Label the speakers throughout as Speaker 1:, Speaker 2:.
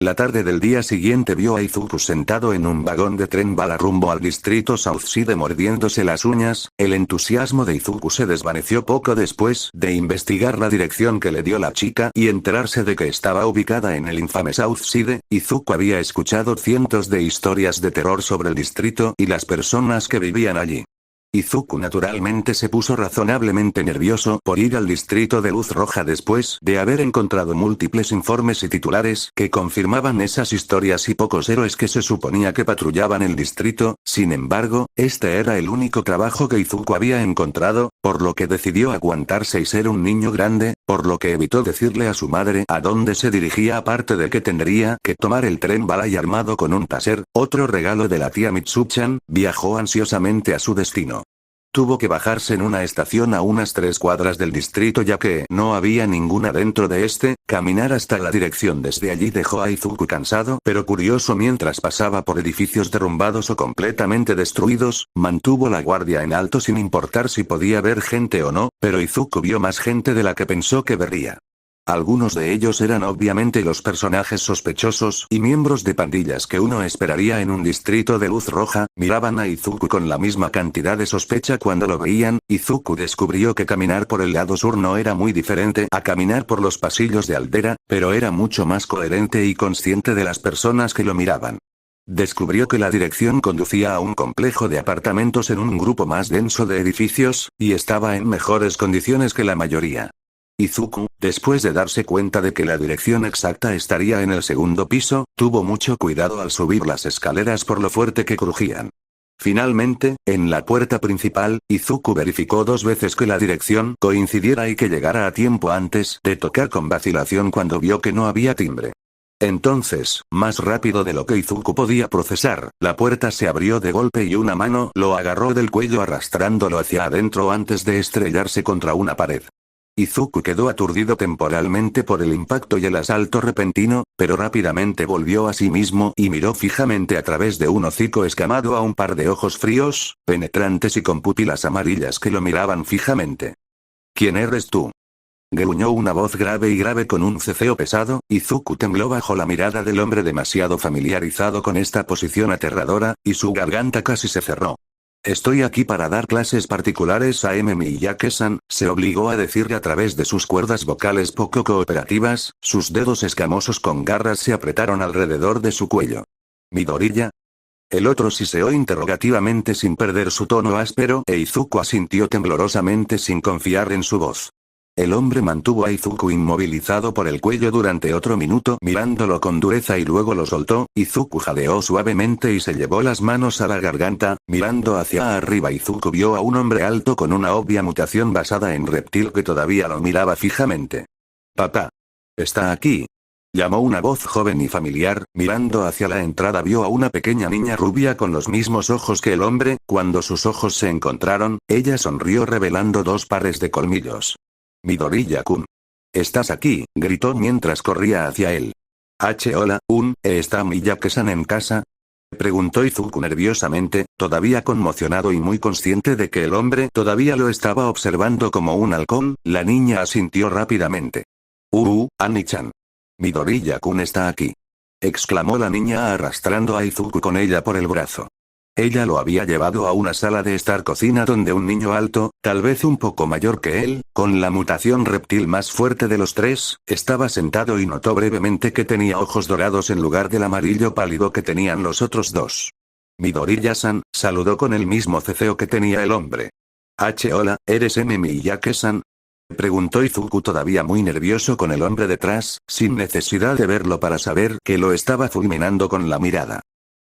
Speaker 1: La tarde del día siguiente vio a Izuku sentado en un vagón de tren bala rumbo al distrito Southside mordiéndose las uñas. El entusiasmo de Izuku se desvaneció poco después de investigar la dirección que le dio la chica y enterarse de que estaba ubicada en el infame Southside. Izuku había escuchado cientos de historias de terror sobre el distrito y las personas que vivían allí. Izuku naturalmente se puso razonablemente nervioso por ir al distrito de Luz Roja después de haber encontrado múltiples informes y titulares que confirmaban esas historias y pocos héroes que se suponía que patrullaban el distrito. Sin embargo, este era el único trabajo que Izuku había encontrado, por lo que decidió aguantarse y ser un niño grande, por lo que evitó decirle a su madre a dónde se dirigía aparte de que tendría que tomar el tren bala y armado con un taser, otro regalo de la tía Mitsuchan, viajó ansiosamente a su destino. Tuvo que bajarse en una estación a unas 3 cuadras del distrito ya que no había ninguna dentro de este. Caminar hasta la dirección desde allí dejó a Izuku cansado pero curioso mientras pasaba por edificios derrumbados o completamente destruidos. Mantuvo la guardia en alto sin importar si podía ver gente o no, pero Izuku vio más gente de la que pensó que vería. Algunos de ellos eran obviamente los personajes sospechosos y miembros de pandillas que uno esperaría en un distrito de Luz Roja. Miraban a Izuku con la misma cantidad de sospecha cuando lo veían. Izuku descubrió que caminar por el lado sur no era muy diferente a caminar por los pasillos de Aldera, pero era mucho más coherente y consciente de las personas que lo miraban. Descubrió que la dirección conducía a un complejo de apartamentos en un grupo más denso de edificios, y estaba en mejores condiciones que la mayoría. Izuku, después de darse cuenta de que la dirección exacta estaría en el segundo piso, tuvo mucho cuidado al subir las escaleras por lo fuerte que crujían. Finalmente, en la puerta principal, Izuku verificó 2 veces que la dirección coincidiera y que llegara a tiempo antes de tocar con vacilación cuando vio que no había timbre. Entonces, más rápido de lo que Izuku podía procesar, la puerta se abrió de golpe y una mano lo agarró del cuello arrastrándolo hacia adentro antes de estrellarse contra una pared. Izuku quedó aturdido temporalmente por el impacto y el asalto repentino, pero rápidamente volvió a sí mismo y miró fijamente a través de un hocico escamado a un par de ojos fríos, penetrantes y con pupilas amarillas que lo miraban fijamente. ¿Quién eres tú?, gruñó una voz grave con un ceceo pesado. Izuku tembló bajo la mirada del hombre demasiado familiarizado con esta posición aterradora, y su garganta casi se cerró. Estoy aquí para dar clases particulares a Miyake-san, se obligó a decirle a través de sus cuerdas vocales poco cooperativas. Sus dedos escamosos con garras se apretaron alrededor de su cuello. ¿Midoriya? El otro siseó interrogativamente sin perder su tono áspero e Izuku asintió temblorosamente sin confiar en su voz. El hombre mantuvo a Izuku inmovilizado por el cuello durante otro minuto mirándolo con dureza y luego lo soltó. Izuku jadeó suavemente y se llevó las manos a la garganta. Mirando hacia arriba, Izuku vio a un hombre alto con una obvia mutación basada en reptil que todavía lo miraba fijamente. «Papá. ¿Está aquí?», llamó una voz joven y familiar. Mirando hacia la entrada vio a una pequeña niña rubia con los mismos ojos que el hombre. Cuando sus ojos se encontraron, ella sonrió revelando 2 pares de colmillos. «Midoriya-kun. ¿Estás aquí?», gritó mientras corría hacia él. Hola, ¿está Miyake-san en casa?», preguntó Izuku nerviosamente, todavía conmocionado y muy consciente de que el hombre todavía lo estaba observando como un halcón. La niña asintió rápidamente. Ani-chan. «Midoriya-kun está aquí», exclamó la niña arrastrando a Izuku con ella por el brazo. Ella lo había llevado a una sala de estar cocina donde un niño alto, tal vez un poco mayor que él, con la mutación reptil más fuerte de los 3, estaba sentado y notó brevemente que tenía ojos dorados en lugar del amarillo pálido que tenían los otros 2. «Midoriya-san», saludó con el mismo ceceo que tenía el hombre. Hola, ¿eres Miyake-san?, preguntó Izuku todavía muy nervioso con el hombre detrás, sin necesidad de verlo para saber que lo estaba fulminando con la mirada.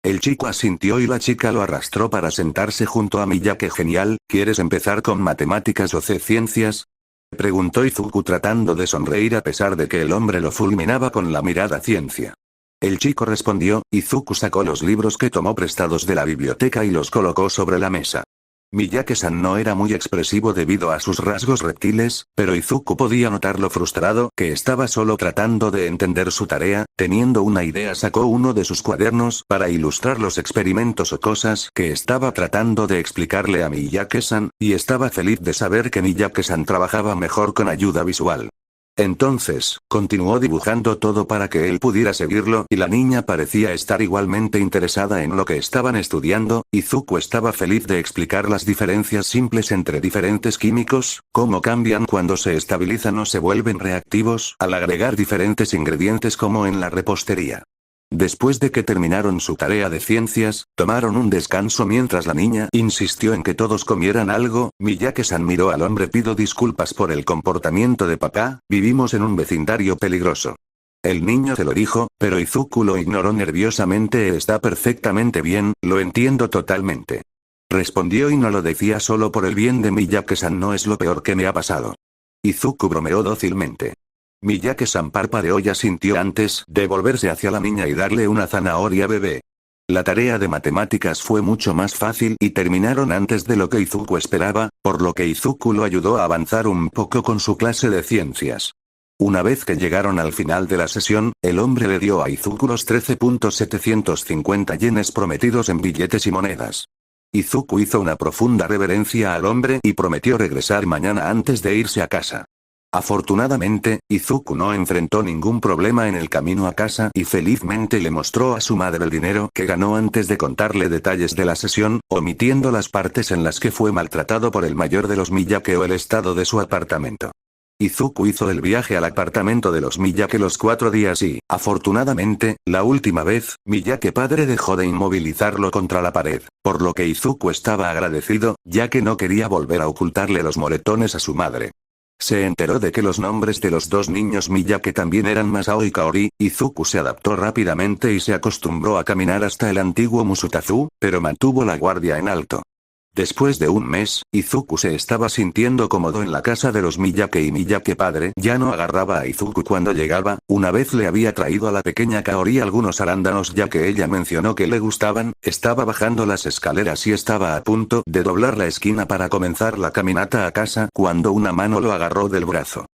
Speaker 1: El chico asintió y la chica lo arrastró para sentarse junto a Miyake. «Genial, ¿quieres empezar con matemáticas o ciencias?», preguntó Izuku tratando de sonreír a pesar de que el hombre lo fulminaba con la mirada. «Ciencia». El chico respondió. Izuku sacó los libros que tomó prestados de la biblioteca y los colocó sobre la mesa. Miyake-san no era muy expresivo debido a sus rasgos reptiles, pero Izuku podía notar lo frustrado que estaba solo tratando de entender su tarea. Teniendo una idea, sacó uno de sus cuadernos para ilustrar los experimentos o cosas que estaba tratando de explicarle a Miyake-san, y estaba feliz de saber que Miyake-san trabajaba mejor con ayuda visual. Entonces, continuó dibujando todo para que él pudiera seguirlo y la niña parecía estar igualmente interesada en lo que estaban estudiando. Izuku estaba feliz de explicar las diferencias simples entre diferentes químicos, cómo cambian cuando se estabilizan o se vuelven reactivos al agregar diferentes ingredientes como en la repostería. Después de que terminaron su tarea de ciencias, tomaron un descanso mientras la niña insistió en que todos comieran algo. Miyake-san miró al hombre: pido disculpas por el comportamiento de papá, vivimos en un vecindario peligroso. El niño se lo dijo, pero Izuku lo ignoró nerviosamente. Está perfectamente bien, lo entiendo totalmente. Respondió, y no lo decía solo por el bien de Miyake-san, no es lo peor que me ha pasado. Izuku bromeó dócilmente. Miyake-san parpadeó y asintió antes de volverse hacia la niña y darle una zanahoria bebé. La tarea de matemáticas fue mucho más fácil y terminaron antes de lo que Izuku esperaba, por lo que Izuku lo ayudó a avanzar un poco con su clase de ciencias. Una vez que llegaron al final de la sesión, el hombre le dio a Izuku los 13.750 yenes prometidos en billetes y monedas. Izuku hizo una profunda reverencia al hombre y prometió regresar mañana antes de irse a casa. Afortunadamente, Izuku no enfrentó ningún problema en el camino a casa y felizmente le mostró a su madre el dinero que ganó antes de contarle detalles de la sesión, omitiendo las partes en las que fue maltratado por el mayor de los Miyake o el estado de su apartamento. Izuku hizo el viaje al apartamento de los Miyake los 4 días y, afortunadamente, la última vez, Miyake padre dejó de inmovilizarlo contra la pared, por lo que Izuku estaba agradecido, ya que no quería volver a ocultarle los moretones a su madre. Se enteró de que los nombres de los dos niños Miyake también eran Masao y Kaori. Izuku se adaptó rápidamente y se acostumbró a caminar hasta el antiguo Musutazu, pero mantuvo la guardia en alto. Después de un mes, Izuku se estaba sintiendo cómodo en la casa de los Miyake y Miyake padre ya no agarraba a Izuku cuando llegaba. Una vez le había traído a la pequeña Kaori algunos arándanos ya que ella mencionó que le gustaban. Estaba bajando las escaleras y estaba a punto de doblar la esquina para comenzar la caminata a casa cuando una mano lo agarró del brazo.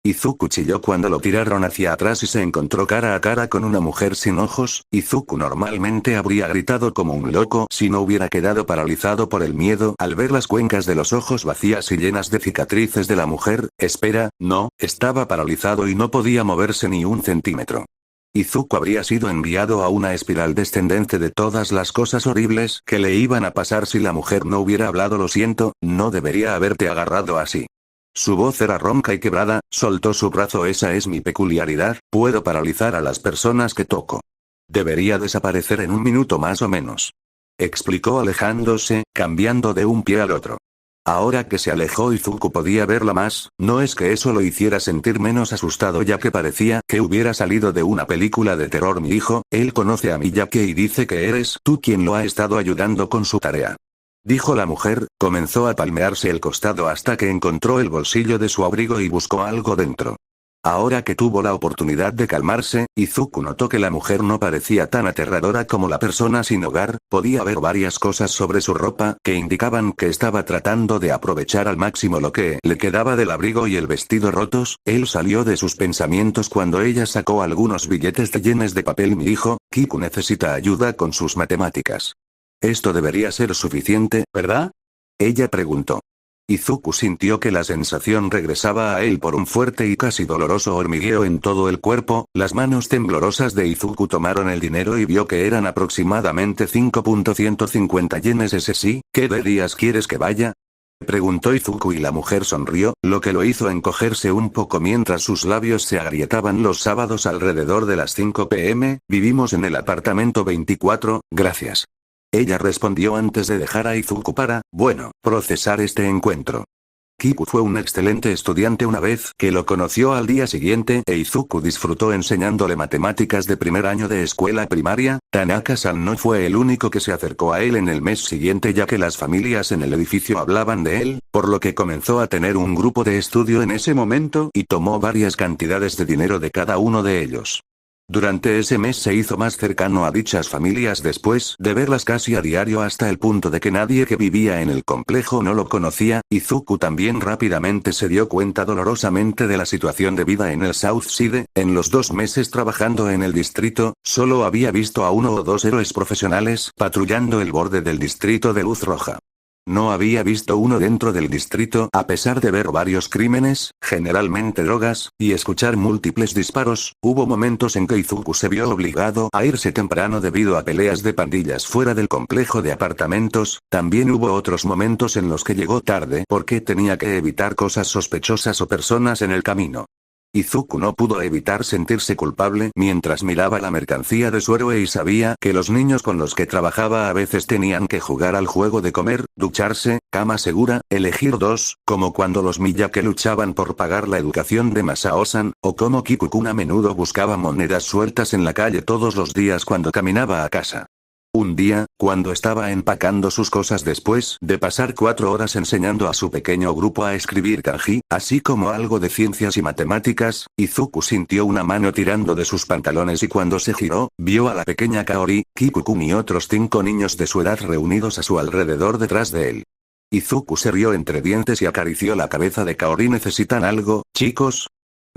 Speaker 1: Izuku chilló cuando lo tiraron hacia atrás y se encontró cara a cara con una mujer sin ojos. Izuku normalmente habría gritado como un loco si no hubiera quedado paralizado por el miedo al ver las cuencas de los ojos vacías y llenas de cicatrices de la mujer. Espera, no, estaba paralizado y no podía moverse ni un centímetro. Izuku habría sido enviado a una espiral descendente de todas las cosas horribles que le iban a pasar si la mujer no hubiera hablado. Lo siento, no debería haberte agarrado así. Su voz era ronca y quebrada, soltó su brazo. Esa es mi peculiaridad, puedo paralizar a las personas que toco. Debería desaparecer en un minuto más o menos. Explicó alejándose, cambiando de un pie al otro. Ahora que se alejó Izuku podía verla más, no es que eso lo hiciera sentir menos asustado ya que parecía que hubiera salido de una película de terror. Mi hijo, él conoce a Miyake y dice que eres tú quien lo ha estado ayudando con su tarea. Dijo la mujer, comenzó a palmearse el costado hasta que encontró el bolsillo de su abrigo y buscó algo dentro. Ahora que tuvo la oportunidad de calmarse, Izuku notó que la mujer no parecía tan aterradora como la persona sin hogar. Podía ver varias cosas sobre su ropa que indicaban que estaba tratando de aprovechar al máximo lo que le quedaba del abrigo y el vestido rotos. Él salió de sus pensamientos cuando ella sacó algunos billetes de yenes de papel. Mi hijo, Kiku necesita ayuda con sus matemáticas. Esto debería ser suficiente, ¿verdad? Ella preguntó. Izuku sintió que la sensación regresaba a él por un fuerte y casi doloroso hormigueo en todo el cuerpo. Las manos temblorosas de Izuku tomaron el dinero y vio que eran aproximadamente 5.150 yenes. ¿Ese sí? ¿Qué días quieres que vaya? Preguntó Izuku y la mujer sonrió, lo que lo hizo encogerse un poco mientras sus labios se agrietaban. Los sábados alrededor de las 5 p.m., vivimos en el apartamento 24, gracias. Ella respondió antes de dejar a Izuku para, procesar este encuentro. Kiku fue un excelente estudiante una vez que lo conoció al día siguiente e Izuku disfrutó enseñándole matemáticas de primer año de escuela primaria. Tanaka-san no fue el único que se acercó a él en el mes siguiente ya que las familias en el edificio hablaban de él, por lo que comenzó a tener un grupo de estudio en ese momento y tomó varias cantidades de dinero de cada uno de ellos. Durante ese mes se hizo más cercano a dichas familias después de verlas casi a diario hasta el punto de que nadie que vivía en el complejo no lo conocía. Izuku también rápidamente se dio cuenta dolorosamente de la situación de vida en el South Side. En los 2 meses trabajando en el distrito, solo había visto a 1 o 2 héroes profesionales patrullando el borde del distrito de luz roja. No había visto uno dentro del distrito a pesar de ver varios crímenes, generalmente drogas, y escuchar múltiples disparos. Hubo momentos en que Izuku se vio obligado a irse temprano debido a peleas de pandillas fuera del complejo de apartamentos. También hubo otros momentos en los que llegó tarde porque tenía que evitar cosas sospechosas o personas en el camino. Izuku no pudo evitar sentirse culpable mientras miraba la mercancía de su héroe y sabía que los niños con los que trabajaba a veces tenían que jugar al juego de comer, ducharse, cama segura, elegir dos, como cuando los Miyake luchaban por pagar la educación de Masao-san, o como Kiku-kun a menudo buscaba monedas sueltas en la calle todos los días cuando caminaba a casa. Un día, cuando estaba empacando sus cosas después de pasar 4 horas enseñando a su pequeño grupo a escribir kanji, así como algo de ciencias y matemáticas, Izuku sintió una mano tirando de sus pantalones y cuando se giró, vio a la pequeña Kaori, Kiku-kun y otros 5 niños de su edad reunidos a su alrededor detrás de él. Izuku se rió entre dientes y acarició la cabeza de Kaori. ¿Necesitan algo, chicos?,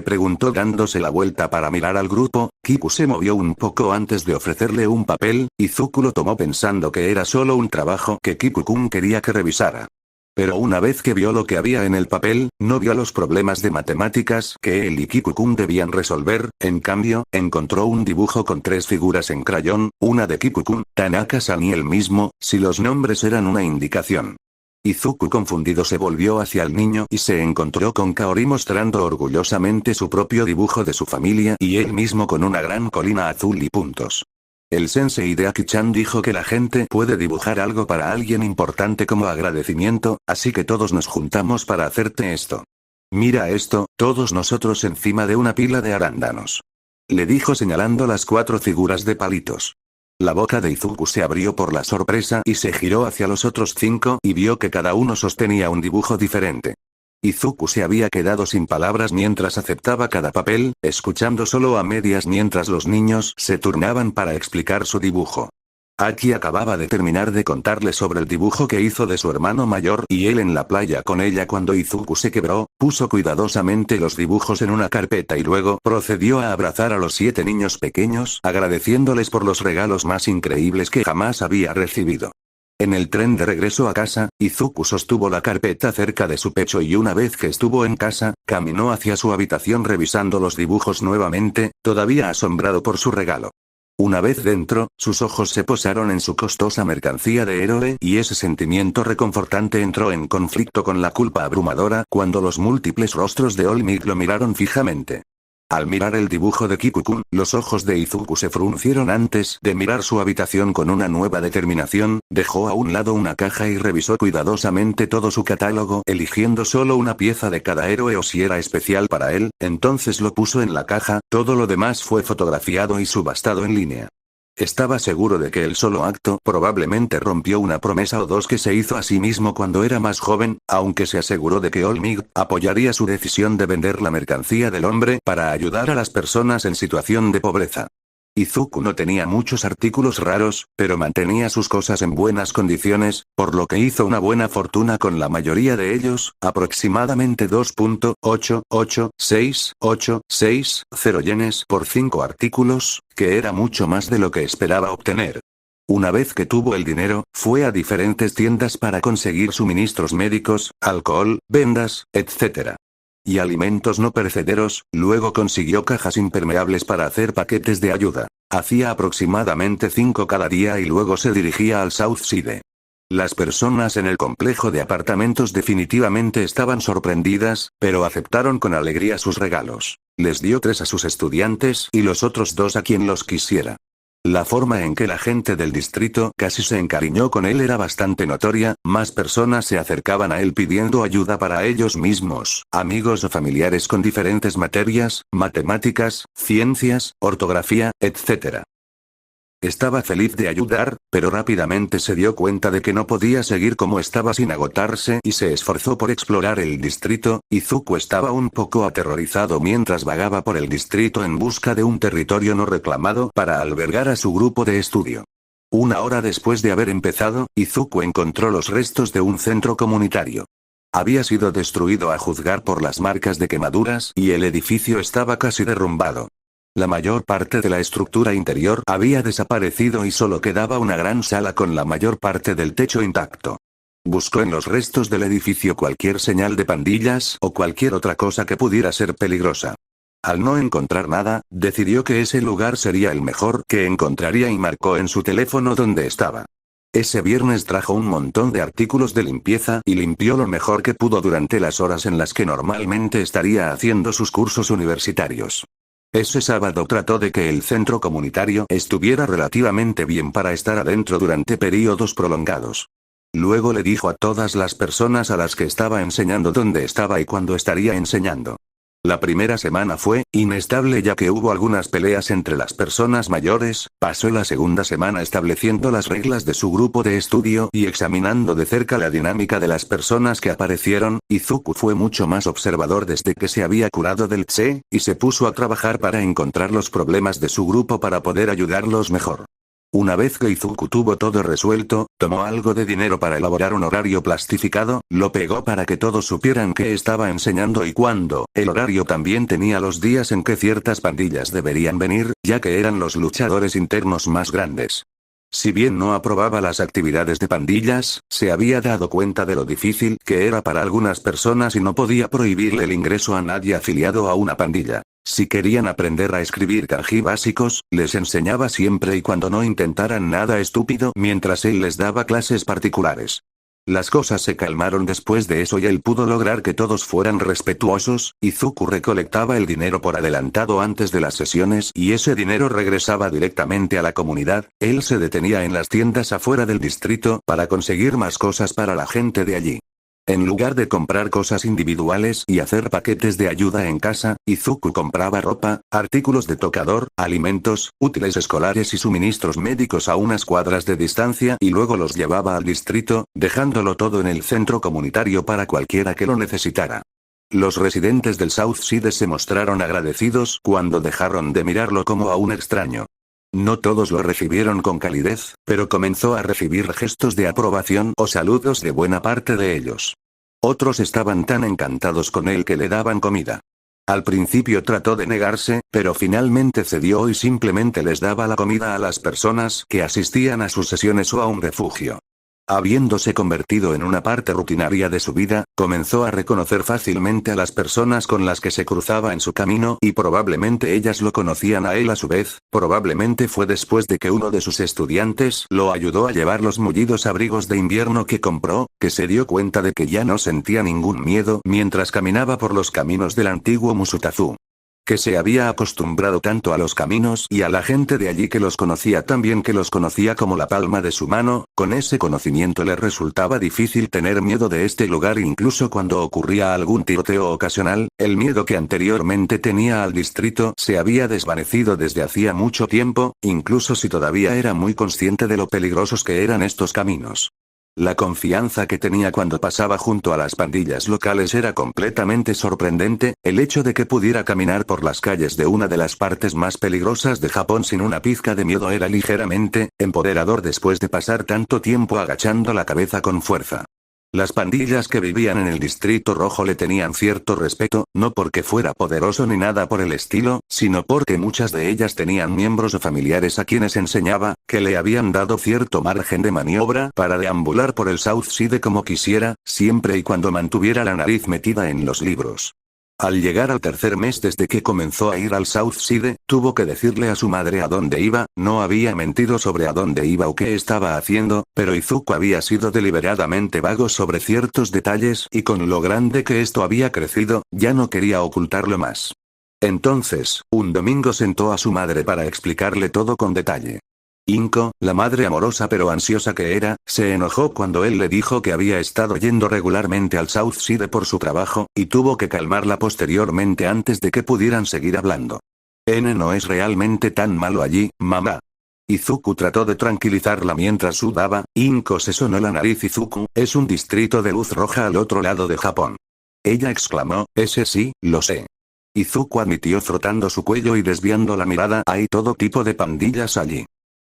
Speaker 1: preguntó dándose la vuelta para mirar al grupo. Kiku se movió un poco antes de ofrecerle un papel. Izuku lo tomó pensando que era solo un trabajo que Kiku-kun quería que revisara. Pero una vez que vio lo que había en el papel, no vio los problemas de matemáticas que él y Kiku-kun debían resolver. En cambio, encontró un dibujo con 3 figuras en crayón, una de Kiku-kun, Tanaka-san y él mismo, si los nombres eran una indicación. Izuku confundido se volvió hacia el niño y se encontró con Kaori mostrando orgullosamente su propio dibujo de su familia y él mismo con una gran colina azul y puntos. El sensei de Aki-chan dijo que la gente puede dibujar algo para alguien importante como agradecimiento, así que todos nos juntamos para hacerte esto. Mira esto, todos nosotros encima de una pila de arándanos. Le dijo señalando las 4 figuras de palitos. La boca de Izuku se abrió por la sorpresa y se giró hacia los otros 5 y vio que cada uno sostenía un dibujo diferente. Izuku se había quedado sin palabras mientras aceptaba cada papel, escuchando solo a medias mientras los niños se turnaban para explicar su dibujo. Aki acababa de terminar de contarle sobre el dibujo que hizo de su hermano mayor y él en la playa con ella cuando Izuku se quebró, puso cuidadosamente los dibujos en una carpeta y luego procedió a abrazar a los 7 niños pequeños, agradeciéndoles por los regalos más increíbles que jamás había recibido. En el tren de regreso a casa, Izuku sostuvo la carpeta cerca de su pecho y una vez que estuvo en casa, caminó hacia su habitación revisando los dibujos nuevamente, todavía asombrado por su regalo. Una vez dentro, sus ojos se posaron en su costosa mercancía de héroe y ese sentimiento reconfortante entró en conflicto con la culpa abrumadora cuando los múltiples rostros de All Might lo miraron fijamente. Al mirar el dibujo de Kiku-kun, los ojos de Izuku se fruncieron antes de mirar su habitación con una nueva determinación, dejó a un lado una caja y revisó cuidadosamente todo su catálogo eligiendo solo una pieza de cada héroe o si era especial para él, entonces lo puso en la caja, todo lo demás fue fotografiado y subastado en línea. Estaba seguro de que el solo acto probablemente rompió una promesa o 2 que se hizo a sí mismo cuando era más joven, aunque se aseguró de que All Might apoyaría su decisión de vender la mercancía del hombre para ayudar a las personas en situación de pobreza. Izuku no tenía muchos artículos raros, pero mantenía sus cosas en buenas condiciones, por lo que hizo una buena fortuna con la mayoría de ellos, aproximadamente 2.88680 yenes por 5 artículos, que era mucho más de lo que esperaba obtener. Una vez que tuvo el dinero, fue a diferentes tiendas para conseguir suministros médicos, alcohol, vendas, etc. y alimentos no perecederos, luego consiguió cajas impermeables para hacer paquetes de ayuda. Hacía aproximadamente 5 cada día y luego se dirigía al South Side. Las personas en el complejo de apartamentos definitivamente estaban sorprendidas, pero aceptaron con alegría sus regalos. Les dio 3 a sus estudiantes y los otros 2 a quien los quisiera. La forma en que la gente del distrito casi se encariñó con él era bastante notoria, más personas se acercaban a él pidiendo ayuda para ellos mismos, amigos o familiares con diferentes materias, matemáticas, ciencias, ortografía, etc. Estaba feliz de ayudar, pero rápidamente se dio cuenta de que no podía seguir como estaba sin agotarse y se esforzó por explorar el distrito. Izuku estaba un poco aterrorizado mientras vagaba por el distrito en busca de un territorio no reclamado para albergar a su grupo de estudio. 1 hora después de haber empezado, Izuku encontró los restos de un centro comunitario. Había sido destruido a juzgar por las marcas de quemaduras y el edificio estaba casi derrumbado. La mayor parte de la estructura interior había desaparecido y solo quedaba una gran sala con la mayor parte del techo intacto. Buscó en los restos del edificio cualquier señal de pandillas o cualquier otra cosa que pudiera ser peligrosa. Al no encontrar nada, decidió que ese lugar sería el mejor que encontraría y marcó en su teléfono dónde estaba. Ese viernes trajo un montón de artículos de limpieza y limpió lo mejor que pudo durante las horas en las que normalmente estaría haciendo sus cursos universitarios. Ese sábado trató de que el centro comunitario estuviera relativamente bien para estar adentro durante períodos prolongados. Luego le dijo a todas las personas a las que estaba enseñando dónde estaba y cuándo estaría enseñando. La primera semana fue inestable ya que hubo algunas peleas entre las personas mayores. Pasó la segunda semana estableciendo las reglas de su grupo de estudio y examinando de cerca la dinámica de las personas que aparecieron. Izuku fue mucho más observador desde que se había curado del Tse, y se puso a trabajar para encontrar los problemas de su grupo para poder ayudarlos mejor. Una vez que Izuku tuvo todo resuelto, tomó algo de dinero para elaborar un horario plastificado, lo pegó para que todos supieran qué estaba enseñando y cuándo. El horario también tenía los días en que ciertas pandillas deberían venir, ya que eran los luchadores internos más grandes. Si bien no aprobaba las actividades de pandillas, se había dado cuenta de lo difícil que era para algunas personas y no podía prohibirle el ingreso a nadie afiliado a una pandilla. Si querían aprender a escribir kanji básicos, les enseñaba siempre y cuando no intentaran nada estúpido mientras él les daba clases particulares. Las cosas se calmaron después de eso y él pudo lograr que todos fueran respetuosos. Izuku recolectaba el dinero por adelantado antes de las sesiones y ese dinero regresaba directamente a la comunidad. Él se detenía en las tiendas afuera del distrito para conseguir más cosas para la gente de allí. En lugar de comprar cosas individuales y hacer paquetes de ayuda en casa, Izuku compraba ropa, artículos de tocador, alimentos, útiles escolares y suministros médicos a unas cuadras de distancia y luego los llevaba al distrito, dejándolo todo en el centro comunitario para cualquiera que lo necesitara. Los residentes del South Side se mostraron agradecidos cuando dejaron de mirarlo como a un extraño. No todos lo recibieron con calidez, pero comenzó a recibir gestos de aprobación o saludos de buena parte de ellos. Otros estaban tan encantados con él que le daban comida. Al principio trató de negarse, pero finalmente cedió y simplemente les daba la comida a las personas que asistían a sus sesiones o a un refugio. Habiéndose convertido en una parte rutinaria de su vida, comenzó a reconocer fácilmente a las personas con las que se cruzaba en su camino y probablemente ellas lo conocían a él a su vez. Probablemente fue después de que uno de sus estudiantes lo ayudó a llevar los mullidos abrigos de invierno que compró, que se dio cuenta de que ya no sentía ningún miedo mientras caminaba por los caminos del antiguo Musutazu. Que se había acostumbrado tanto a los caminos y a la gente de allí que los conocía tan bien que los conocía como la palma de su mano. Con ese conocimiento le resultaba difícil tener miedo de este lugar incluso cuando ocurría algún tiroteo ocasional. El miedo que anteriormente tenía al distrito se había desvanecido desde hacía mucho tiempo, incluso si todavía era muy consciente de lo peligrosos que eran estos caminos. La confianza que tenía cuando pasaba junto a las pandillas locales era completamente sorprendente. El hecho de que pudiera caminar por las calles de una de las partes más peligrosas de Japón sin una pizca de miedo era ligeramente empoderador después de pasar tanto tiempo agachando la cabeza con fuerza. Las pandillas que vivían en el Distrito Rojo le tenían cierto respeto, no porque fuera poderoso ni nada por el estilo, sino porque muchas de ellas tenían miembros o familiares a quienes enseñaba, que le habían dado cierto margen de maniobra para deambular por el South Side como quisiera, siempre y cuando mantuviera la nariz metida en los libros. Al llegar al tercer mes desde que comenzó a ir al South Side, tuvo que decirle a su madre a dónde iba. No había mentido sobre a dónde iba o qué estaba haciendo, pero Izuku había sido deliberadamente vago sobre ciertos detalles y con lo grande que esto había crecido, ya no quería ocultarlo más. Entonces, un domingo sentó a su madre para explicarle todo con detalle. Inko, la madre amorosa pero ansiosa que era, se enojó cuando él le dijo que había estado yendo regularmente al South Side por su trabajo, y tuvo que calmarla posteriormente antes de que pudieran seguir hablando. No es realmente tan malo allí, mamá. Izuku trató de tranquilizarla mientras sudaba. Inko se sonó la nariz. Izuku, es un distrito de luz roja al otro lado de Japón. Ella exclamó, ese sí, lo sé. Izuku admitió frotando su cuello y desviando la mirada. Hay todo tipo de pandillas allí.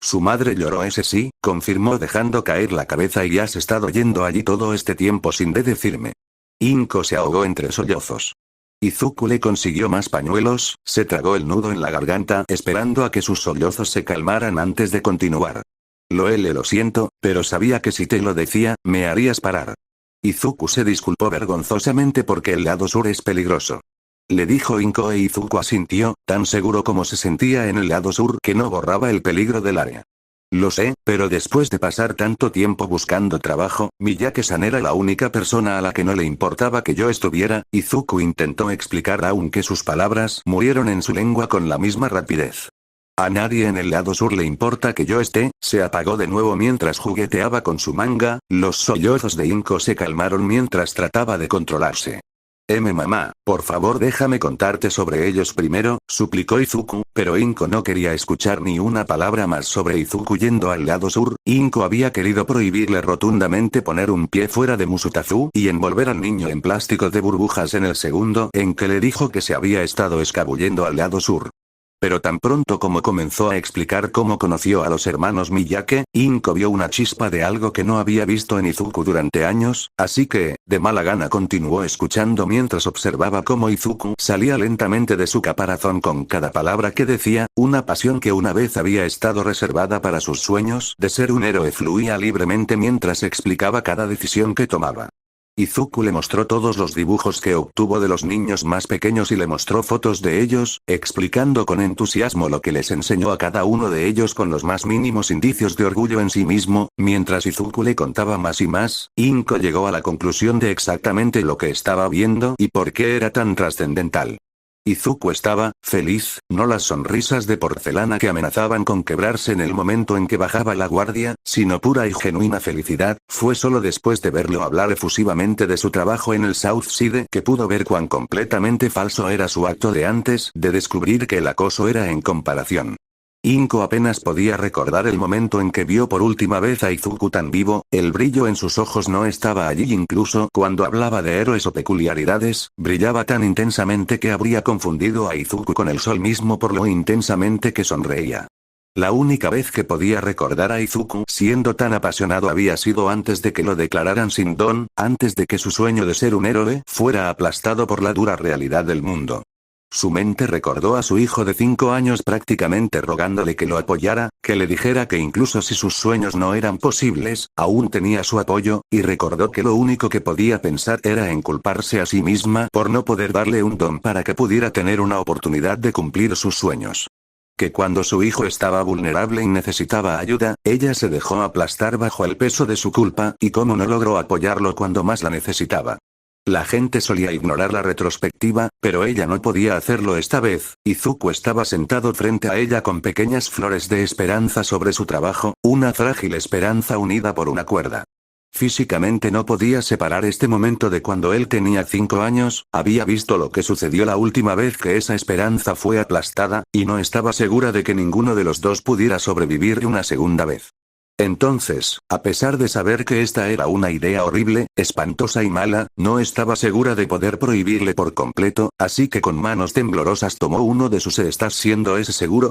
Speaker 1: Su madre lloró. Ese sí, confirmó dejando caer la cabeza. Y has estado yendo allí todo este tiempo sin decirme. Inko se ahogó entre sollozos. Izuku le consiguió más pañuelos, se tragó el nudo en la garganta esperando a que sus sollozos se calmaran antes de continuar. Lo siento, pero sabía que si te lo decía, me harías parar. Izuku se disculpó vergonzosamente porque el lado sur es peligroso. Le dijo Inko e Izuku asintió, tan seguro como se sentía en el lado sur que no borraba el peligro del área. Lo sé, pero después de pasar tanto tiempo buscando trabajo, Miyake-san era la única persona a la que no le importaba que yo estuviera. Izuku intentó explicar aunque sus palabras murieron en su lengua con la misma rapidez. A nadie en el lado sur le importa que yo esté. Se apagó de nuevo mientras jugueteaba con su manga. Los sollozos de Inko se calmaron mientras trataba de controlarse. Mamá, por favor déjame contarte sobre ellos primero, suplicó Izuku, pero Inko no quería escuchar ni una palabra más sobre Izuku yendo al lado sur. Inko había querido prohibirle rotundamente poner un pie fuera de Musutazu y envolver al niño en plástico de burbujas en el segundo en que le dijo que se había estado escabullendo al lado sur. Pero tan pronto como comenzó a explicar cómo conoció a los hermanos Miyake, Inko vio una chispa de algo que no había visto en Izuku durante años, así que, de mala gana continuó escuchando mientras observaba cómo Izuku salía lentamente de su caparazón con cada palabra que decía. Una pasión que una vez había estado reservada para sus sueños de ser un héroe fluía libremente mientras explicaba cada decisión que tomaba. Izuku le mostró todos los dibujos que obtuvo de los niños más pequeños y le mostró fotos de ellos, explicando con entusiasmo lo que les enseñó a cada uno de ellos con los más mínimos indicios de orgullo en sí mismo. Mientras Izuku le contaba más y más, Inko llegó a la conclusión de exactamente lo que estaba viendo y por qué era tan trascendental. Izuku estaba feliz, no las sonrisas de porcelana que amenazaban con quebrarse en el momento en que bajaba la guardia, sino pura y genuina felicidad. Fue solo después de verlo hablar efusivamente de su trabajo en el South Side que pudo ver cuán completamente falso era su acto de antes de descubrir que el acoso era en comparación. Inko apenas podía recordar el momento en que vio por última vez a Izuku tan vivo. El brillo en sus ojos no estaba allí incluso cuando hablaba de héroes o peculiaridades, brillaba tan intensamente que habría confundido a Izuku con el sol mismo por lo intensamente que sonreía. La única vez que podía recordar a Izuku siendo tan apasionado había sido antes de que lo declararan sin don, antes de que su sueño de ser un héroe fuera aplastado por la dura realidad del mundo. Su mente recordó a su hijo de 5 años prácticamente rogándole que lo apoyara, que le dijera que incluso si sus sueños no eran posibles, aún tenía su apoyo, y recordó que lo único que podía pensar era en culparse a sí misma por no poder darle un don para que pudiera tener una oportunidad de cumplir sus sueños. Que cuando su hijo estaba vulnerable y necesitaba ayuda, ella se dejó aplastar bajo el peso de su culpa, y cómo no logró apoyarlo cuando más la necesitaba. La gente solía ignorar la retrospectiva, pero ella no podía hacerlo esta vez. Izuku estaba sentado frente a ella con pequeñas flores de esperanza sobre su trabajo, una frágil esperanza unida por una cuerda. Físicamente no podía separar este momento de cuando él tenía 5 años, había visto lo que sucedió la última vez que esa esperanza fue aplastada, y no estaba segura de que ninguno de los dos pudiera sobrevivir una segunda vez. Entonces, a pesar de saber que esta era una idea horrible, espantosa y mala, no estaba segura de poder prohibirle por completo, así que con manos temblorosas tomó uno de sus ¿estás siendo ese seguro?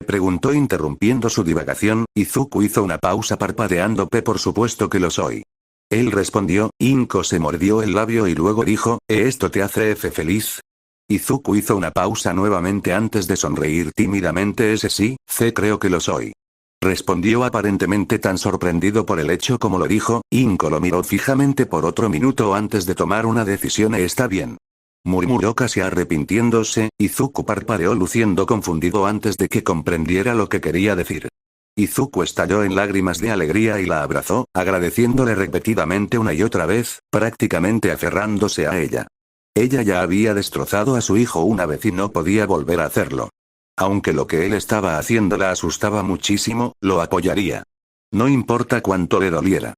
Speaker 1: Preguntó interrumpiendo su divagación. Izuku hizo una pausa parpadeando por supuesto que lo soy. Él respondió. Inko se mordió el labio y luego dijo, ¿esto te hace feliz? Izuku hizo una pausa nuevamente antes de sonreír tímidamente. Ese sí, creo que lo soy. Respondió aparentemente tan sorprendido por el hecho como lo dijo. Inko lo miró fijamente por otro minuto antes de tomar una decisión. Está bien. Murmuró casi arrepintiéndose. Izuku parpadeó luciendo confundido antes de que comprendiera lo que quería decir. Izuku estalló en lágrimas de alegría y la abrazó, agradeciéndole repetidamente una y otra vez, prácticamente aferrándose a ella. Ella ya había destrozado a su hijo una vez y no podía volver a hacerlo. Aunque lo que él estaba haciendo la asustaba muchísimo, lo apoyaría. No importa cuánto le doliera.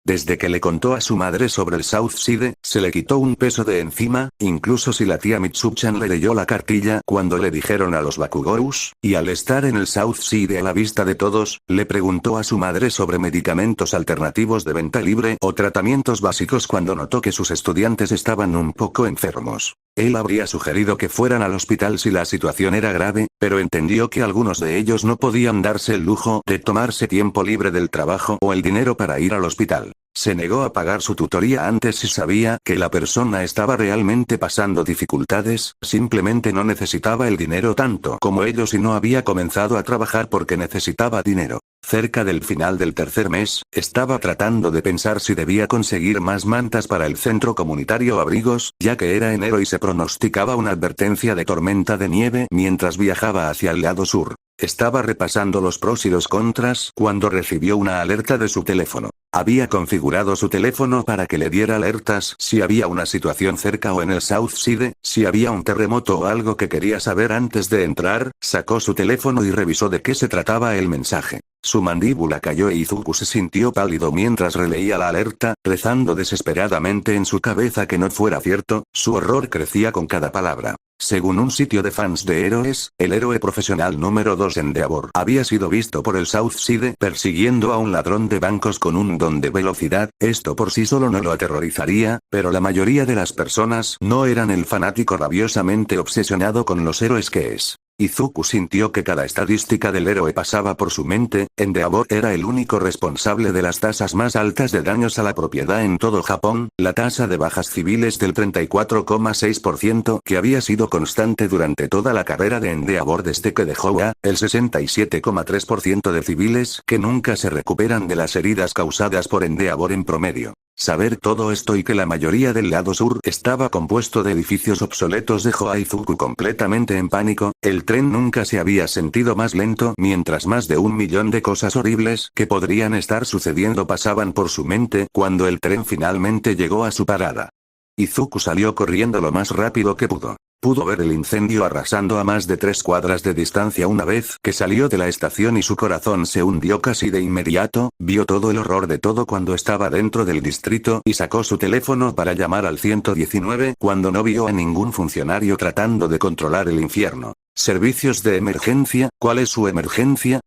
Speaker 1: Desde que le contó a su madre sobre el South Side, se le quitó un peso de encima, incluso si la tía Mitsuchan le leyó la cartilla cuando le dijeron a los Bakugous, y al estar en el South Side a la vista de todos, le preguntó a su madre sobre medicamentos alternativos de venta libre o tratamientos básicos cuando notó que sus estudiantes estaban un poco enfermos. Él habría sugerido que fueran al hospital si la situación era grave, pero entendió que algunos de ellos no podían darse el lujo de tomarse tiempo libre del trabajo o el dinero para ir al hospital. Se negó a pagar su tutoría antes y sabía que la persona estaba realmente pasando dificultades, simplemente no necesitaba el dinero tanto como ellos y no había comenzado a trabajar porque necesitaba dinero. Cerca del final del tercer mes, estaba tratando de pensar si debía conseguir más mantas para el centro comunitario o abrigos, ya que era enero y se pronosticaba una advertencia de tormenta de nieve mientras viajaba hacia el lado sur. Estaba repasando los pros y los contras cuando recibió una alerta de su teléfono. Había configurado su teléfono para que le diera alertas si había una situación cerca o en el South Side, si había un terremoto o algo que quería saber antes de entrar. Sacó su teléfono y revisó de qué se trataba el mensaje. Su mandíbula cayó e Izuku se sintió pálido mientras releía la alerta, rezando desesperadamente en su cabeza que no fuera cierto. Su horror crecía con cada palabra. Según un sitio de fans de héroes, el héroe profesional número 2 Endeavor había sido visto por el South Side persiguiendo a un ladrón de bancos con un don de velocidad. Esto por sí solo no lo aterrorizaría, pero la mayoría de las personas no eran el fanático rabiosamente obsesionado con los héroes que es. Izuku sintió que cada estadística del héroe pasaba por su mente. Endeavor era el único responsable de las tasas más altas de daños a la propiedad en todo Japón, la tasa de bajas civiles del 34,6% que había sido constante durante toda la carrera de Endeavor desde que dejó a, el 67,3% de civiles que nunca se recuperan de las heridas causadas por Endeavor en promedio. Saber todo esto y que la mayoría del lado sur estaba compuesto de edificios obsoletos dejó a Izuku completamente en pánico. El tren nunca se había sentido más lento mientras más de 1 millón de cosas horribles que podrían estar sucediendo pasaban por su mente cuando el tren finalmente llegó a su parada. Izuku salió corriendo lo más rápido que pudo. Pudo ver el incendio arrasando a más de 3 cuadras de distancia una vez que salió de la estación y su corazón se hundió casi de inmediato. Vio todo el horror de todo cuando estaba dentro del distrito y sacó su teléfono para llamar al 119 cuando no vio a ningún funcionario tratando de controlar el infierno. ¿Servicios de emergencia? ¿Cuál es su emergencia?,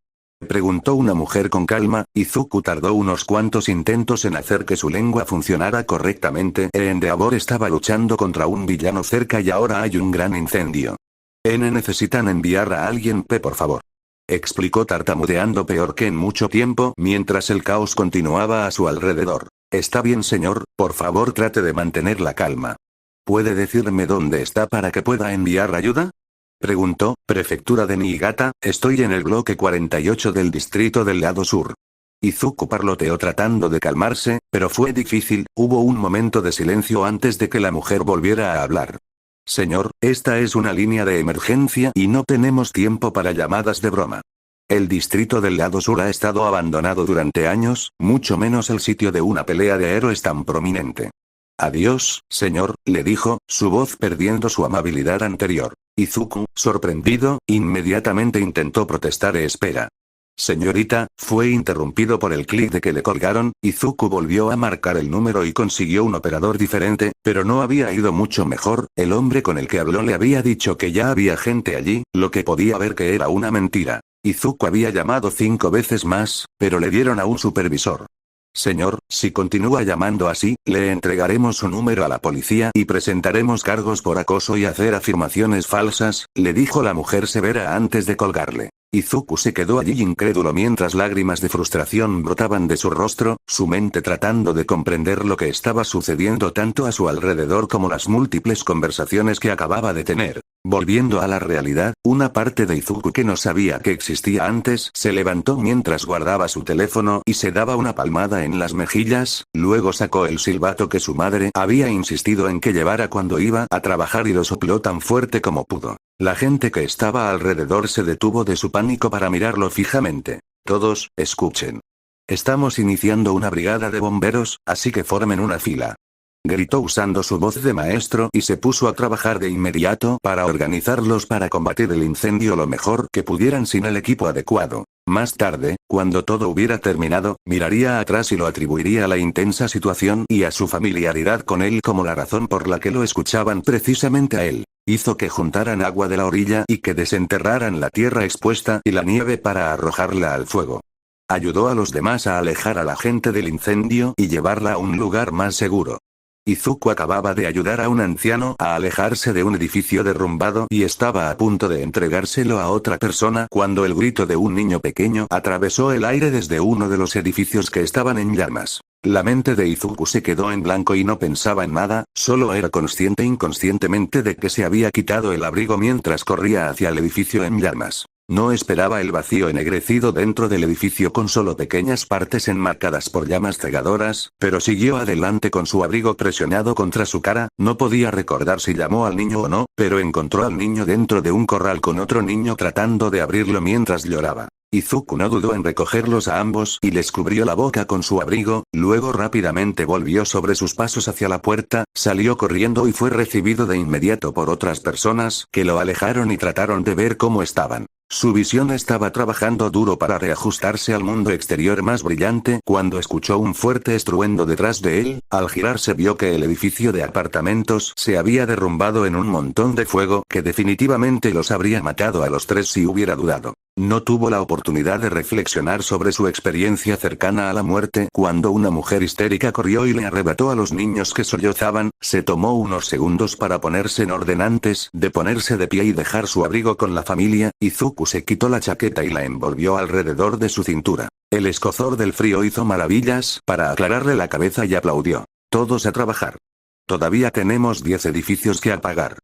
Speaker 1: preguntó una mujer con calma. Izuku tardó unos cuantos intentos en hacer que su lengua funcionara correctamente. Endeavor estaba luchando contra un villano cerca y ahora hay un gran incendio. Necesitan enviar a alguien, por favor. Explicó tartamudeando peor que en mucho tiempo mientras el caos continuaba a su alrededor. Está bien, señor, por favor trate de mantener la calma. ¿Puede decirme dónde está para que pueda enviar ayuda?, preguntó. Prefectura de Niigata, estoy en el bloque 48 del distrito del lado sur. Izuku parloteó tratando de calmarse, pero fue difícil. Hubo un momento de silencio antes de que la mujer volviera a hablar. Señor, esta es una línea de emergencia y no tenemos tiempo para llamadas de broma. El distrito del lado sur ha estado abandonado durante años, mucho menos el sitio de una pelea de héroes tan prominente. Adiós, señor, le dijo, su voz perdiendo su amabilidad anterior. Izuku, sorprendido, inmediatamente intentó protestar. Espera. Señorita, fue interrumpido por el clic de que le colgaron. Izuku volvió a marcar el número y consiguió un operador diferente, pero no había ido mucho mejor. El hombre con el que habló le había dicho que ya había gente allí, lo que podía ver que era una mentira. Izuku había llamado 5 veces más, pero le dieron a un supervisor. Señor, si continúa llamando así, le entregaremos su número a la policía y presentaremos cargos por acoso y hacer afirmaciones falsas, le dijo la mujer severa antes de colgarle. Izuku se quedó allí incrédulo mientras lágrimas de frustración brotaban de su rostro, su mente tratando de comprender lo que estaba sucediendo tanto a su alrededor como las múltiples conversaciones que acababa de tener. Volviendo a la realidad, una parte de Izuku que no sabía que existía antes se levantó mientras guardaba su teléfono y se daba una palmada en las mejillas, luego sacó el silbato que su madre había insistido en que llevara cuando iba a trabajar y lo sopló tan fuerte como pudo. La gente que estaba alrededor se detuvo de su pánico para mirarlo fijamente. Todos, escuchen. Estamos iniciando una brigada de bomberos, así que formen una fila. Gritó usando su voz de maestro y se puso a trabajar de inmediato para organizarlos para combatir el incendio lo mejor que pudieran sin el equipo adecuado. Más tarde, cuando todo hubiera terminado, miraría atrás y lo atribuiría a la intensa situación y a su familiaridad con él como la razón por la que lo escuchaban precisamente a él. Hizo que juntaran agua de la orilla y que desenterraran la tierra expuesta y la nieve para arrojarla al fuego. Ayudó a los demás a alejar a la gente del incendio y llevarla a un lugar más seguro. Izuku acababa de ayudar a un anciano a alejarse de un edificio derrumbado y estaba a punto de entregárselo a otra persona cuando el grito de un niño pequeño atravesó el aire desde uno de los edificios que estaban en llamas. La mente de Izuku se quedó en blanco y no pensaba en nada, solo era consciente inconscientemente de que se había quitado el abrigo mientras corría hacia el edificio en llamas. No esperaba el vacío ennegrecido dentro del edificio con solo pequeñas partes enmarcadas por llamas cegadoras, pero siguió adelante con su abrigo presionado contra su cara. No podía recordar si llamó al niño o no, pero encontró al niño dentro de un corral con otro niño tratando de abrirlo mientras lloraba. Izuku no dudó en recogerlos a ambos y les cubrió la boca con su abrigo, luego rápidamente volvió sobre sus pasos hacia la puerta, salió corriendo y fue recibido de inmediato por otras personas que lo alejaron y trataron de ver cómo estaban. Su visión estaba trabajando duro para reajustarse al mundo exterior más brillante cuando escuchó un fuerte estruendo detrás de él. Al girarse vio que el edificio de apartamentos se había derrumbado en un montón de fuego que definitivamente los habría matado a los tres si hubiera dudado. No tuvo la oportunidad de reflexionar sobre su experiencia cercana a la muerte cuando una mujer histérica corrió y le arrebató a los niños que sollozaban. Se tomó unos segundos para ponerse en orden antes de ponerse de pie y dejar su abrigo con la familia. Izuku se quitó la chaqueta y la envolvió alrededor de su cintura. El escozor del frío hizo maravillas para aclararle la cabeza y aplaudió. Todos a trabajar. Todavía tenemos 10 edificios que apagar.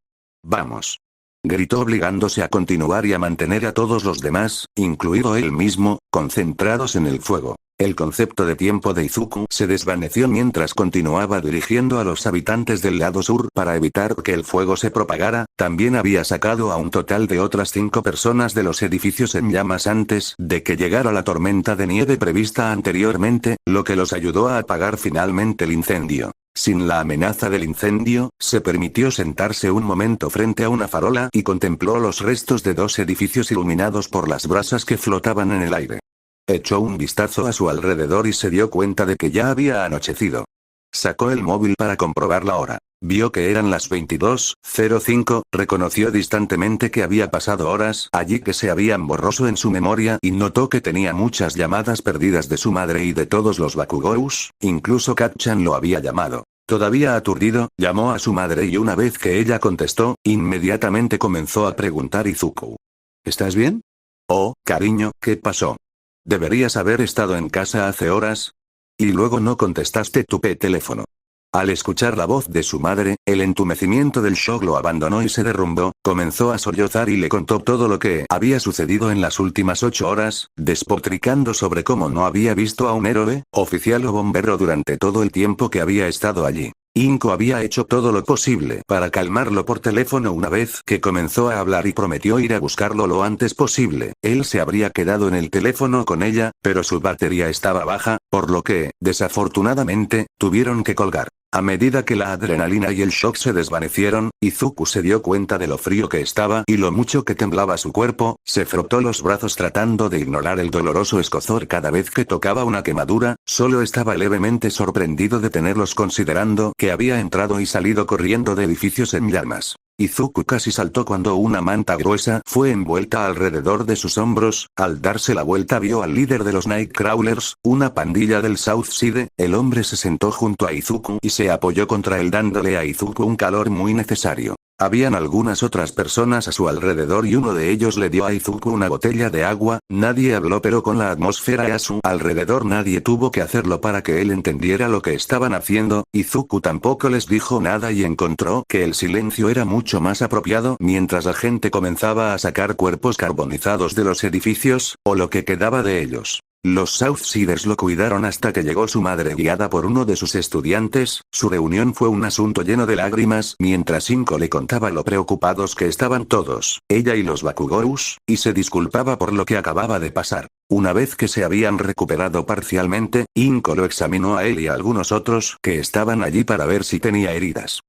Speaker 1: Vamos. Gritó obligándose a continuar y a mantener a todos los demás, incluido él mismo, concentrados en el fuego. El concepto de tiempo de Izuku se desvaneció mientras continuaba dirigiendo a los habitantes del lado sur para evitar que el fuego se propagara. También había sacado a un total de otras 5 personas de los edificios en llamas antes de que llegara la tormenta de nieve prevista anteriormente, lo que los ayudó a apagar finalmente el incendio. Sin la amenaza del incendio, se permitió sentarse un momento frente a una farola y contempló los restos de 2 edificios iluminados por las brasas que flotaban en el aire. Echó un vistazo a su alrededor y se dio cuenta de que ya había anochecido. Sacó el móvil para comprobar la hora. Vio que eran las 22:05, reconoció distantemente que había pasado horas allí que se habían borroso en su memoria y notó que tenía muchas llamadas perdidas de su madre y de todos los Bakugous, incluso Kat-chan lo había llamado. Todavía aturdido, llamó a su madre y una vez que ella contestó, inmediatamente comenzó a preguntar Izuku. ¿Estás bien? Oh, cariño, ¿qué pasó? Deberías haber estado en casa hace horas. Y luego no contestaste tu teléfono. Al escuchar la voz de su madre, el entumecimiento del shock lo abandonó y se derrumbó, comenzó a sollozar y le contó todo lo que había sucedido en las últimas 8 horas, despotricando sobre cómo no había visto a un héroe, oficial o bombero durante todo el tiempo que había estado allí. Inko había hecho todo lo posible para calmarlo por teléfono una vez que comenzó a hablar y prometió ir a buscarlo lo antes posible. Él se habría quedado en el teléfono con ella, pero su batería estaba baja, por lo que, desafortunadamente, tuvieron que colgar. A medida que la adrenalina y el shock se desvanecieron, Izuku se dio cuenta de lo frío que estaba y lo mucho que temblaba su cuerpo. Se frotó los brazos tratando de ignorar el doloroso escozor cada vez que tocaba una quemadura. Solo estaba levemente sorprendido de tenerlos considerando que había entrado y salido corriendo de edificios en llamas. Izuku casi saltó cuando una manta gruesa fue envuelta alrededor de sus hombros. Al darse la vuelta vio al líder de los Nightcrawlers, una pandilla del South Side. El hombre se sentó junto a Izuku y se apoyó contra él dándole a Izuku un calor muy necesario. Habían algunas otras personas a su alrededor y uno de ellos le dio a Izuku una botella de agua. Nadie habló, pero con la atmósfera a su alrededor nadie tuvo que hacerlo para que él entendiera lo que estaban haciendo. Izuku tampoco les dijo nada y encontró que el silencio era mucho más apropiado mientras la gente comenzaba a sacar cuerpos carbonizados de los edificios, o lo que quedaba de ellos. Los Southsiders lo cuidaron hasta que llegó su madre guiada por uno de sus estudiantes. Su reunión fue un asunto lleno de lágrimas mientras Inko le contaba lo preocupados que estaban todos, ella y los Bakugous, y se disculpaba por lo que acababa de pasar. Una vez que se habían recuperado parcialmente, Inko lo examinó a él y a algunos otros que estaban allí para ver si tenía heridas.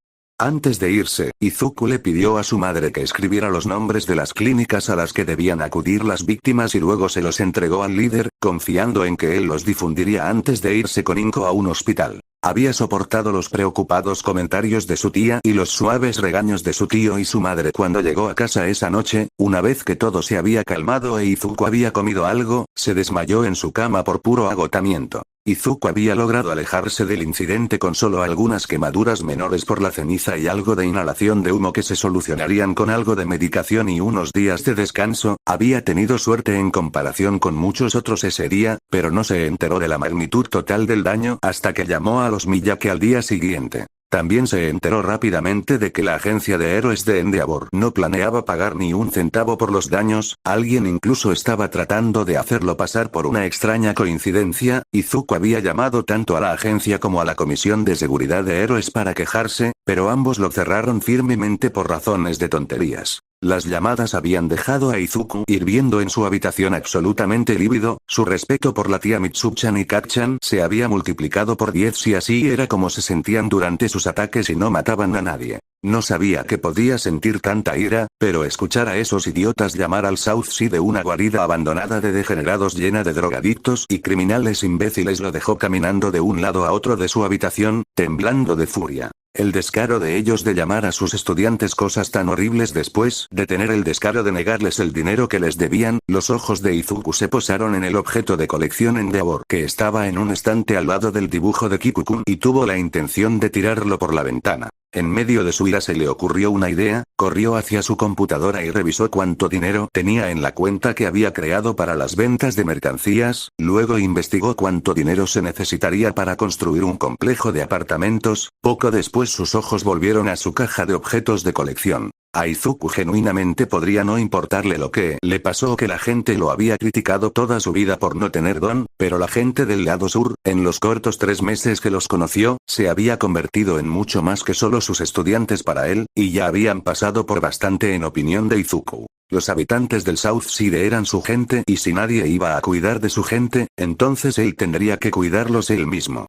Speaker 1: Antes de irse, Izuku le pidió a su madre que escribiera los nombres de las clínicas a las que debían acudir las víctimas y luego se los entregó al líder, confiando en que él los difundiría antes de irse con Inko a un hospital. Había soportado los preocupados comentarios de su tía y los suaves regaños de su tío y su madre cuando llegó a casa esa noche. Una vez que todo se había calmado e Izuku había comido algo, se desmayó en su cama por puro agotamiento. Izuku había logrado alejarse del incidente con solo algunas quemaduras menores por la ceniza y algo de inhalación de humo que se solucionarían con algo de medicación y unos días de descanso. Había tenido suerte en comparación con muchos otros ese día, pero no se enteró de la magnitud total del daño hasta que llamó a los Miyake al día siguiente. También se enteró rápidamente de que la agencia de héroes de Endeavor no planeaba pagar ni un centavo por los daños, alguien incluso estaba tratando de hacerlo pasar por una extraña coincidencia. Izuku había llamado tanto a la agencia como a la Comisión de Seguridad de Héroes para quejarse, pero ambos lo cerraron firmemente por razones de tonterías. Las llamadas habían dejado a Izuku hirviendo en su habitación absolutamente lívido, su respeto por la tía Mitsuchan y Kacchan se había multiplicado por 10 si así era como se sentían durante sus ataques y no mataban a nadie. No sabía que podía sentir tanta ira, pero escuchar a esos idiotas llamar al South Sea de una guarida abandonada de degenerados llena de drogadictos y criminales imbéciles lo dejó caminando de un lado a otro de su habitación, temblando de furia. El descaro de ellos de llamar a sus estudiantes cosas tan horribles después de tener el descaro de negarles el dinero que les debían. Los ojos de Izuku se posaron en el objeto de colección Endeavor que estaba en un estante al lado del dibujo de Kiku-kun y tuvo la intención de tirarlo por la ventana. En medio de su ira se le ocurrió una idea, corrió hacia su computadora y revisó cuánto dinero tenía en la cuenta que había creado para las ventas de mercancías, luego investigó cuánto dinero se necesitaría para construir un complejo de apartamentos. Poco después sus ojos volvieron a su caja de objetos de colección. A Izuku genuinamente podría no importarle lo que le pasó o que la gente lo había criticado toda su vida por no tener don, pero la gente del lado sur, en los cortos 3 meses que los conoció, se había convertido en mucho más que solo sus estudiantes para él, y ya habían pasado por bastante en opinión de Izuku. Los habitantes del South Side eran su gente y si nadie iba a cuidar de su gente, entonces él tendría que cuidarlos él mismo.